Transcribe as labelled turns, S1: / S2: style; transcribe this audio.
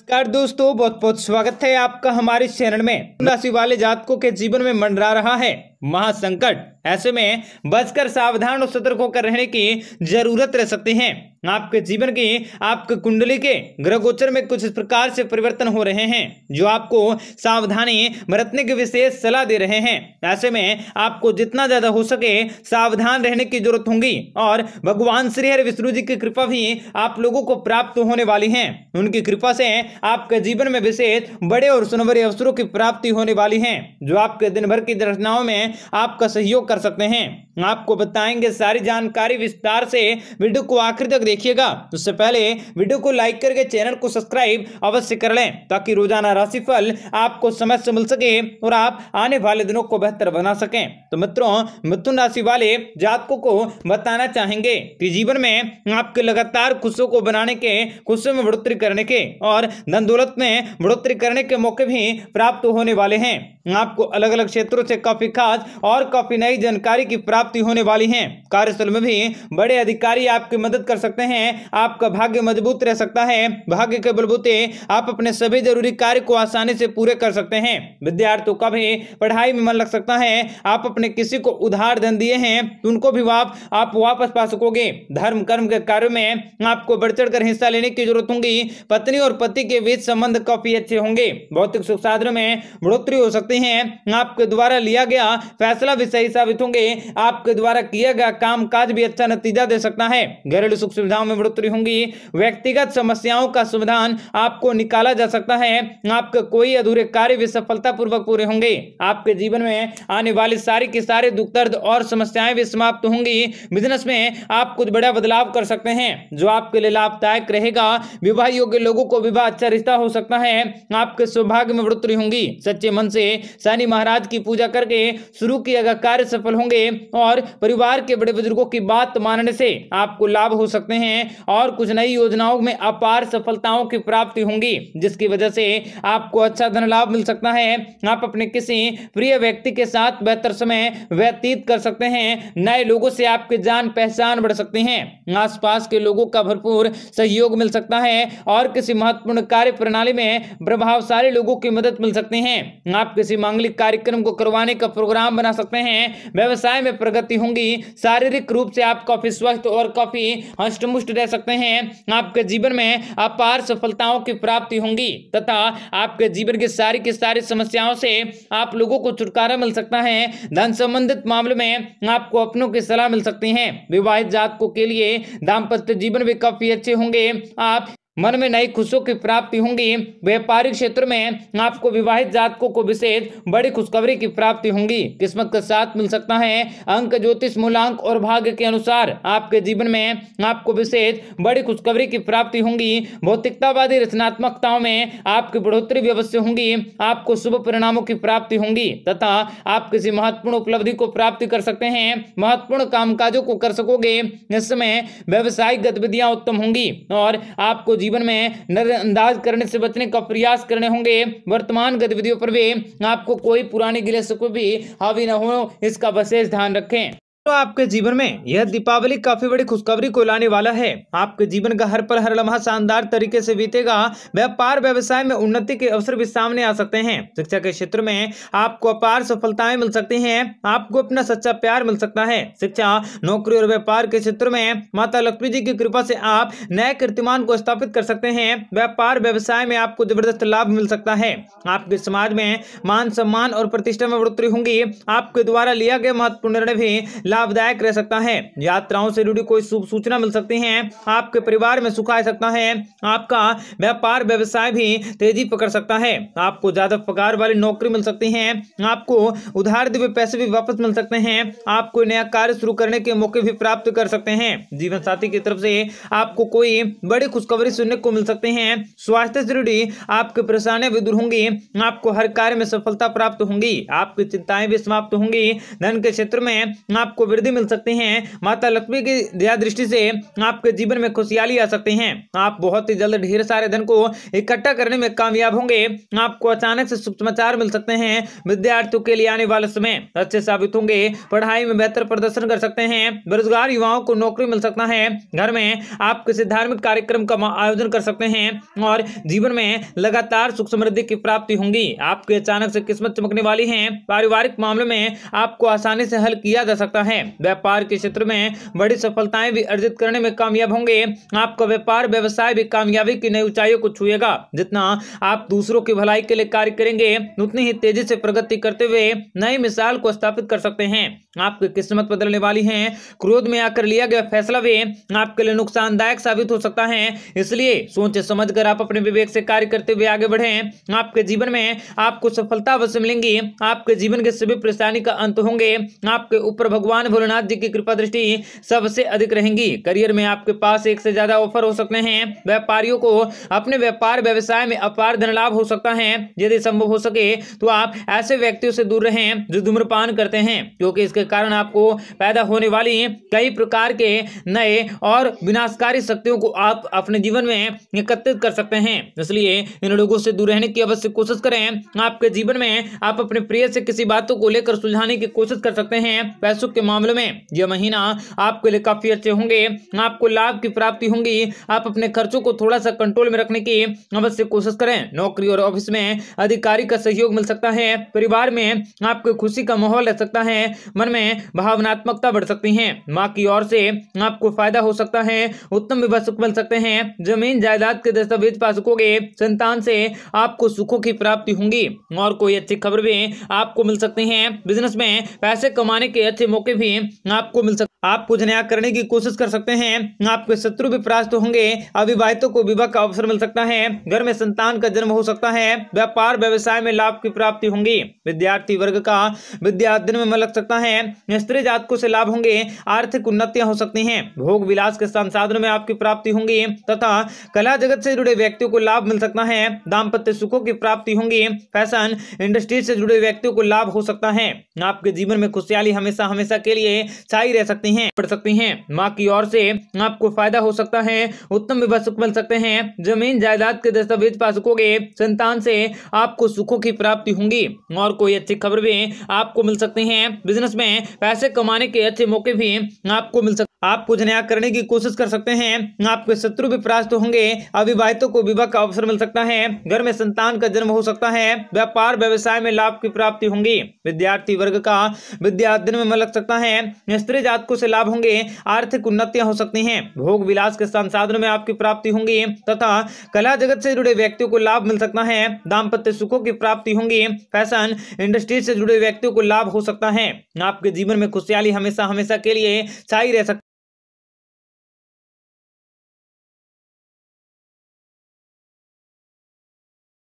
S1: नमस्कार दोस्तों, बहुत बहुत स्वागत है आपका हमारे चैनल में। राशि वाले जातकों के जीवन में मंडरा रहा है महासंकट। ऐसे में बचकर सावधान और सतर्क होकर रहने की जरूरत रह सकती है। आपके जीवन की आपके कुंडली के ग्रह गोचर में कुछ इस प्रकार से परिवर्तन हो रहे हैं जो आपको सावधानी बरतने की विशेष सलाह दे रहे हैं। ऐसे में आपको जितना ज्यादा हो सके सावधान रहने की जरूरत होगी और भगवान श्री हरि विष्णु जी की कृपा भी आप लोगों को प्राप्त होने वाली है। उनकी कृपा से आपके जीवन में विशेष बड़े और सुनहरे अवसरों की प्राप्ति होने वाली है जो आपके दिन भर की रचनाओं में आपका सहयोग कर सकते हैं। आपको बताएंगे सारी जानकारी विस्तार से, वीडियो को आखिर तक देखिएगा। उससे पहले वीडियो को लाइक करके चैनल को सब्सक्राइब अवश्य कर लें ताकि रोजाना राशिफल आपको समय से मिल सके और आप आने वाले दिनों को बेहतर बना सकें। तो मित्रों, मिथुन राशि वाले जातकों को बताना चाहेंगे कि जीवन में आपके लगातार खुशियों को बनाने के, खुशियों में बढ़ोतरी करने के और धन दौलत में बढ़ोतरी करने के मौके भी प्राप्त होने वाले हैं। आपको अलग अलग क्षेत्रों से काफी खास और काफी नई जानकारी की प्राप्ति होने वाली है। कार्यस्थल में भी बड़े अधिकारी आपकी मदद कर सकते हैं। आपका भाग्य मजबूत रह सकता है। भाग्य के बलबूते आप अपने सभी जरूरी कार्य को आसानी से पूरे कर सकते हैं। विद्यार्थियों का भी पढ़ाई में मन लग सकता है। आप अपने किसी को उधार धन दिए हैं तो उनको भी आप वापस पा सकोगे। धर्म कर्म के कार्यों में आपको बढ़ चढ़ कर हिस्सा लेने की जरूरत होगी। पत्नी और पति के बीच संबंध काफी अच्छे होंगे। भौतिक सुख साधनों में बढ़ोतरी हो सकती है। आपके द्वारा लिया गया फैसला भी सही साबित होंगे। आपके द्वारा किया गया काम काज भी अच्छा नतीजा दे सकता है। घरेलू सुख सुविधाओं में बढ़ोतरी होंगी। व्यक्तिगत समस्याओं का समाधान आपको निकाला जा सकता है। आपके कोई अधूरे कार्य भी सफलतापूर्वक पूरे होंगे। आपके जीवन में आने वाली सारी की सारे दुख दर्द और समस्याएं भी समाप्त होंगी। बिजनेस में आप कुछ बड़ा बदलाव कर सकते हैं जो आपके लिए लाभदायक रहेगा। विवाह योग्य लोगों को विवाह अच्छा रिश्ता हो सकता है। आपके सौभाग्य में बढ़ोतरी होंगी। सच्चे मन से शनि महाराज की पूजा करके शुरू किया गया कार्य सफल होंगे और परिवार के बड़े बुजुर्गों की बात मानने से आपको लाभ हो सकते हैं और कुछ नई योजनाओं में अपार सफलताओं की प्राप्ति होंगी जिसकी वजह से आपको अच्छा धन लाभ मिल सकता है। आप अपने किसी प्रिय व्यक्ति के साथ बेहतर समय व्यतीत कर सकते हैं। नए लोगों से आपकी जान पहचान बढ़ सकती है। आसपास के लोगों का भरपूर सहयोग मिल सकता है और किसी महत्वपूर्ण कार्य प्रणाली में प्रभावशाली लोगों की मदद मिल सकती है। आप किसी मांगलिक कार्यक्रम को करवाने का प्रोग्राम बना सकते हैं। व्यवसाय में प्रगति होंगी। शारीरिक रूप से आप काफी स्वस्थ और काफी हष्टपुष्ट रह सकते हैं। आपके जीवन में अपार सफलताओं की प्राप्ति होंगी तथा आपके जीवन की सारी समस्याओं से आप लोगों को छुटकारा मिल सकता है। धन संबंधित मामलों में आपको अपनों की सलाह मिल सकती है। विवाहित जातकों के लिए दाम्पत्य जीवन भी काफी अच्छे होंगे। आप मन में नई खुशियों की प्राप्ति होंगी। व्यापारिक क्षेत्र में आपको विवाहित जातकों को विशेष बड़ी खुशखबरी की प्राप्ति होंगी। किस्मत का साथ मिल सकता है। अंक ज्योतिष मूलांक और भाग्य के अनुसार आपके जीवन में आपको विशेष बड़ी खुशखबरी की प्राप्ति होंगी। भौतिकतावादी रचनात्मकताओं में आपकी बढ़ोतरी भी अवश्य होंगी। आपको शुभ परिणामों की प्राप्ति होंगी तथा आप किसी महत्वपूर्ण उपलब्धि को प्राप्ति कर सकते हैं। महत्वपूर्ण कामकाजों को कर सकोगे। इस समय व्यवसायिक गतिविधियां उत्तम होंगी और आपको जीवन में नजरअंदाज करने से बचने का प्रयास करने होंगे। वर्तमान गतिविधियों पर भी आपको कोई पुरानी गिले शिकवे भी हावी न हो, इसका विशेष ध्यान रखें। तो आपके जीवन में यह दीपावली काफी बड़ी खुशखबरी को लाने वाला है। आपके जीवन का हर पल हर लम्हा शानदार तरीके से बीतेगा। व्यापार व्यवसाय में उन्नति के अवसर भी सामने आ सकते हैं। शिक्षा के क्षेत्र में आपको अपार सफलताएं मिल सकती हैं। आपको अपना सच्चा प्यार मिल सकता है। शिक्षा, नौकरी और व्यापार के क्षेत्र में माता लक्ष्मी जी की कृपा से आप नए कीर्तिमान को स्थापित कर सकते हैं। व्यापार व्यवसाय में आपको जबरदस्त लाभ मिल सकता है। आपके समाज में मान सम्मान और प्रतिष्ठा में बढ़ोतरी होंगी। आपके द्वारा लिया गया महत्वपूर्ण निर्णय भी लाभदायक रह सकता है। यात्राओं से जुड़ी कोई शुभ सूचना मिल सकती है। आपके परिवार में सुख आ सकता है। आपका व्यापार व्यवसाय भी तेजी पकड़ सकता है। आपको ज्यादा पगार वाली नौकरी मिल सकती है। आपको उधार दिए पैसे भी वापस मिल सकते हैं। आप कोई नया कार्य शुरू करने के मौके भी प्राप्त कर सकते हैं। जीवन साथी की तरफ से आपको कोई बड़ी खुशखबरी सुनने को मिल सकती है। स्वास्थ्य से जुड़ी आपकी परेशानियां भी दूर होंगी। आपको हर कार्य में सफलता प्राप्त होंगी। आपकी चिंताएं भी समाप्त होंगी। धन के क्षेत्र में आपको आपको वृद्धि मिल सकती है। माता लक्ष्मी की दया दृष्टि से आपके जीवन में खुशहाली आ सकती है। आप बहुत ही जल्द ढेर सारे धन को इकट्ठा करने में कामयाब होंगे। आपको अचानक से शुभ समाचार मिल सकते हैं। विद्यार्थियों के लिए आने वाले समय अच्छे साबित होंगे। पढ़ाई में बेहतर प्रदर्शन कर सकते हैं। बेरोजगार युवाओं को नौकरी मिल सकता है। घर में आप किसी धार्मिक कार्यक्रम का आयोजन कर सकते हैं और जीवन में लगातार सुख समृद्धि की प्राप्ति होंगी। आपके अचानक से किस्मत चमकने वाली है। पारिवारिक मामलों में आपको आसानी से हल किया जा सकता है। व्यापार के क्षेत्र में बड़ी सफलताएं भी अर्जित करने में कामयाब होंगे। आपका व्यापार व्यवसाय भी कामयाबी की नई ऊंचाइयों को छुएगा। जितना आप दूसरों की भलाई के लिए कार्य करेंगे उतनी ही तेजी से प्रगति करते हुए नई मिसाल को स्थापित कर सकते हैं। आपकी किस्मत बदलने वाली है। क्रोध में आकर लिया गया फैसला भी आपके लिए नुकसानदायक साबित हो सकता है। इसलिए सोच समझकर आप अपने विवेक से कार्य करते हुए आगे बढ़ें। आपके जीवन में आपको सफलता अवश्य मिलेंगी। आपके जीवन के सभी परेशानी का अंत होंगे। आपके ऊपर भगवान भोलेनाथ जी की कृपा दृष्टि सबसे अधिक रहेंगी। करियर में आपके पास एक से ज्यादा ऑफर हो सकते हैं। व्यापारियों को अपने व्यापार व्यवसाय में अपार धन लाभ हो सकता है। यदि संभव हो सके तो आप ऐसे व्यक्तियों से दूर रहें जो धूम्रपान करते हैं, क्योंकि इसके कारण आपको पैदा होने वाली कई प्रकार के नए और विनाशकारी शक्तियों को आप अपने जीवन में एकत्रित कर सकते हैं। इसलिए इन लोगों से दूर रहने की अवश्य कोशिश करें। आपके जीवन में आप अपने प्रिय से किसी बातों को लेकर सुलझाने की कोशिश कर सकते हैं। पैसों के मामले में यह महीना आपके लिए काफी अच्छे होंगे। आपको लाभ की प्राप्ति होंगी। आप अपने खर्चों को थोड़ा सा कंट्रोल में रखने की अवश्य कोशिश करें। नौकरी और ऑफिस में अधिकारी का सहयोग मिल सकता है। परिवार में आपको खुशी का माहौल रह सकता है। मन में भावनात्मकता बढ़ सकती है। माँ की ओर से आपको फायदा हो सकता है। उत्तम विवाह सुख मिल सकते हैं। जमीन जायदाद के दस्तावेज पा सकोगे। संतान से आपको सुखों की प्राप्ति होंगी और कोई अच्छी खबर भी आपको मिल सकती है। बिजनेस में पैसे कमाने के अच्छे मौके भी आपको मिल सकते हैं। आप कुछ नया करने की कोशिश कर सकते हैं। आपके शत्रु भी परास्त होंगे। अविवाहितों को विवाह का अवसर मिल सकता है। घर में संतान का जन्म हो सकता है। व्यापार व्यवसाय में लाभ की प्राप्ति होंगी। विद्यार्थी वर्ग का विद्या अध्ययन में मन लग सकता है। स्त्री जातकों से लाभ होंगे। आर्थिक उन्नतियां हो सकती हैं। भोग विलास के संसाधनों में आपकी प्राप्ति होंगी तथा कला जगत से जुड़े व्यक्तियों को लाभ मिल सकता है। दाम्पत्य सुखों की प्राप्ति होंगी। फैशन इंडस्ट्री से जुड़े व्यक्तियों को लाभ हो सकता है। आपके जीवन में खुशहाली हमेशा हमेशा के लिए छाई रह सकती है, बढ़ सकती हैं। माँ की ओर से आपको फायदा हो सकता है। उत्तम विवाह सुख मिल सकते हैं। जमीन जायदाद के दस्तावेज पा सकोगे। संतान से आपको सुखों की प्राप्ति होंगी और कोई अच्छी खबर भी आपको मिल सकती है। बिजनेस में पैसे कमाने के अच्छे मौके भी आपको मिल सकते हैं। आप कुछ नया करने की कोशिश कर सकते हैं। आपके शत्रु भी परास्त होंगे। अविवाहितों को विवाह का अवसर मिल सकता है। घर में संतान का जन्म हो सकता है। व्यापार व्यवसाय में लाभ की प्राप्ति होंगी। विद्यार्थी वर्ग का विद्या अध्ययन में मन लग सकता है। स्त्री जातकों से लाभ होंगे। आर्थिक उन्नतियां हो सकती हैं। भोग विलास के संसाधनों में आपकी प्राप्ति होंगी तथा कला जगत से जुड़े व्यक्तियों को लाभ मिल सकता है। दाम्पत्य सुखों की प्राप्ति होंगी। फैशन इंडस्ट्री से जुड़े व्यक्तियों को लाभ हो सकता है। आपके जीवन में खुशहाली हमेशा हमेशा के लिए छाई रह सकती है।